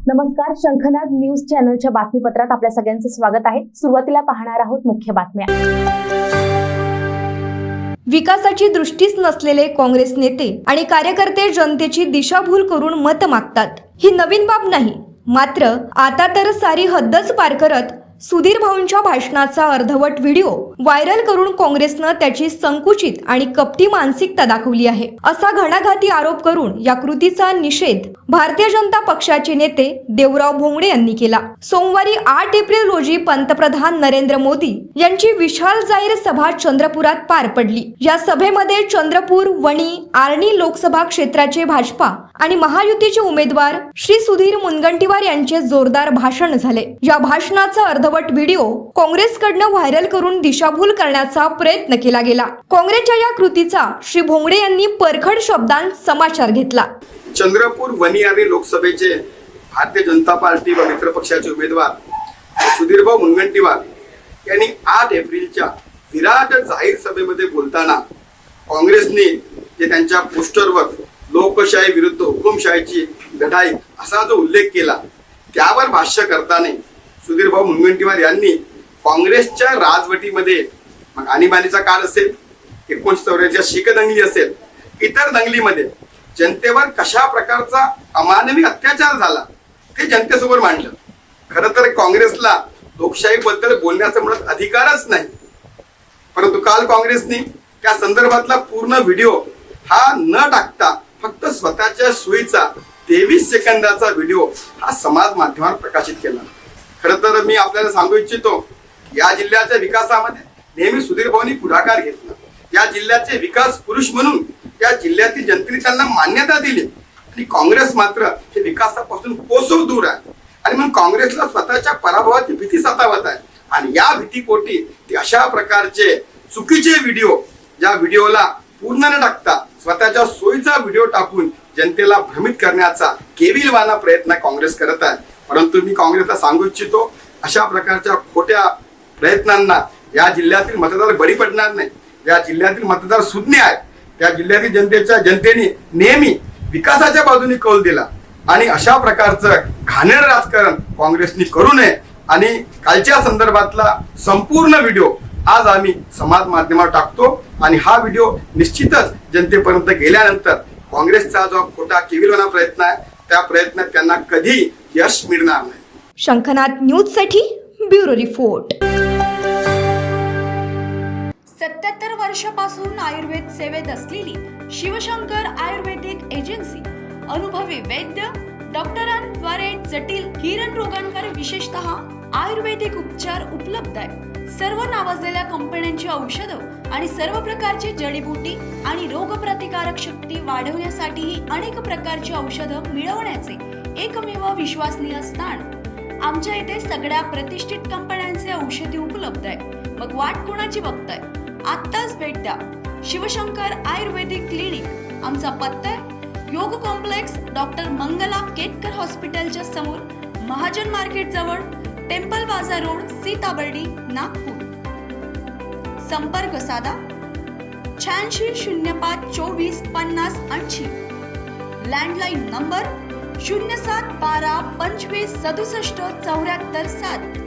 नमस्कार, शंखनाद न्यूज चॅनलच्या बातमीपत्रात आपल्या सगळ्यांचं स्वागत आहे। सुरुवातीला पाहणार आहोत मुख्य बातम्या। विकासाची दृष्टीच नसलेले काँग्रेस नेते आणि कार्यकर्ते जनतेची दिशाभूल करून मत मागतात। ही नवीन बाब नाही, मात्र आता तर सारी हद्दच पार करत सुधीर भाऊंच्या भाषणाचा अर्धवट व्हिडिओ व्हायरल करून काँग्रेसनं त्याची संकुचित आणि कपटी मानसिकता दाखवली आहे, असा घणाघाती आरोप करून या कृतीचा निषेध भारतीय जनता पक्षाचे नेते देवराव भोंगडे यांनी केला। सोमवारी 8 एप्रिल रोजी पंतप्रधान नरेंद्र मोदी यांची विशाल जाहीर सभा चंद्रपुरात पार पडली। या सभेमध्ये चंद्रपूर, वणी, आर्णी लोकसभा क्षेत्राचे भाजपा आणि महायुतीचे उमेदवार श्री सुधीर मुनगंटीवार यांचे जोरदार भाषण झाले। या भाषणाचा अर्धवट व्हिडिओ काँग्रेसकडनं व्हायरल करून दिशाभूल करण्याचा प्रयत्न केला गेला। काँग्रेसच्या या कृतीचा श्री भोंगडे यांनी परखड शब्दांत समाचार घेतला। चंद्रपूर, वणी आणि लोकसभेचे भारतीय जनता पार्टी व मित्र पक्षाचे उमेदवार सुधीरभाऊ मुनगंटीवार यांनी 8 एप्रिलच्या विराट जाहीर सभेमध्ये बोलताना काँग्रेसने जे त्यांच्या पोस्टरवर लोकशाही विरुद्ध हुकुमशाहीची लढाई असा जो उल्लेख केला, त्यावर भाष्य करताना सुधीरभाऊ मुनगंटीवार यांनी काँग्रेसच्या राजवटीमध्ये मग आणीबाणीचा काळ असेल, 1984 शीख दंगली असेल, इतर दंगलीमध्ये जनतेवर कशा प्रकारचा अमानवी अत्याचार झाला ते जनतेसमोर मांडलं। खरं तर काँग्रेसला लोकशाही बद्दल बोलण्याचा मुळात अधिकारच नाही, परंतु काल काँग्रेसने त्या संदर्भातला पूर्ण व्हिडिओ हा न टाकता फक्त स्वतःच्या सोयीचा 23 सेकंदाचा व्हिडिओ हा समाज माध्यमावर प्रकाशित केला। खरं तर मी आपल्याला सांगू इच्छितो, या जिल्ह्याच्या विकासामध्ये नेहमी सुधीर भाऊंनी पुढाकार घेतला। या जिल्ह्याचे विकास पुरुष म्हणून या जिल्ह्यातील जनतेने त्यांना मान्यता दिली आणि काँग्रेस मात्र हे विकासापासून कोसो दूर आहे आणि म्हणून काँग्रेसला स्वतःच्या पराभवाची भीती सतावत आहे आणि या भीतीपोटी ते अशा प्रकारचे चुकीचे व्हिडिओ, ज्या व्हिडिओला पूर्ण न टाकता स्वतःच्या सोयीचा व्हिडिओ टाकून जनतेला भ्रमित करण्याचा केविलवाना प्रयत्न काँग्रेस करत आहे। परंतु मी काँग्रेसला सांगू इच्छितो, अशा प्रकारच्या खोट्या प्रयत्नांना या जिल्ह्यातील मतदार बळी पडणार नाही। या जिल्ह्यातील मतदार सुज्ञ आहेत, त्या जिल्ह्यातील जनतेने नेहमी विकासाच्या बाजूने कौल दिला आणि अशा प्रकारचं घाणेरडं राजकारण काँग्रेसने करू नये आणि कालच्या संदर्भातला संपूर्ण व्हिडिओ आज आम्ही समाज माध्यमावर टाकतो आणि हा व्हिडिओ निश्चितच जनतेपर्यंत गेल्यानंतर काँग्रेसचा जो खोटा केविलवाना प्रयत्न आहे, त्या प्रयत्नात त्यांना कधी यश मिळणार नाही। शंखनाद न्यूज साठी ब्युरो रिपोर्ट। 77 वर्षापासून आयुर्वेद सेवेत असलेली शिवशंकर आयुर्वेदिक एजन्सी अनुभवी वैद्य डॉक्टरांद्वारे जटिल किरण रोगांवर विशेषतः आयुर्वेदिक उपचार उपलब्ध आहे। सर्व नावाजलेल्या कंपन्यांची औषधं आणि सर्व प्रकारची जडीबुटी आणि रोगप्रतिकारक शक्ती वाढवण्यासाठी अनेक प्रकारची औषधं मिळवण्याचे एकमेव विश्वसनीय स्थान। आमच्या इथे सगळ्या प्रतिष्ठित कंपन्यांचे औषधी उपलब्ध आहे। मग वाट कोणाची बघताय? आत्ताच भेट द्या शिवशंकर आयुर्वेदिक क्लिनिक। आमचा पत्ता आहे योग कॉम्प्लेक्स, डॉक्टर मंगला केतकर हॉस्पिटलच्या समोर, महाजन मार्केट जवळ, टेम्पल बाजार रोड, सीताबर्डी, नागपूर। संपर्क साधा 86 05 24 50 80। Landline number 07 12 25 67 74 7।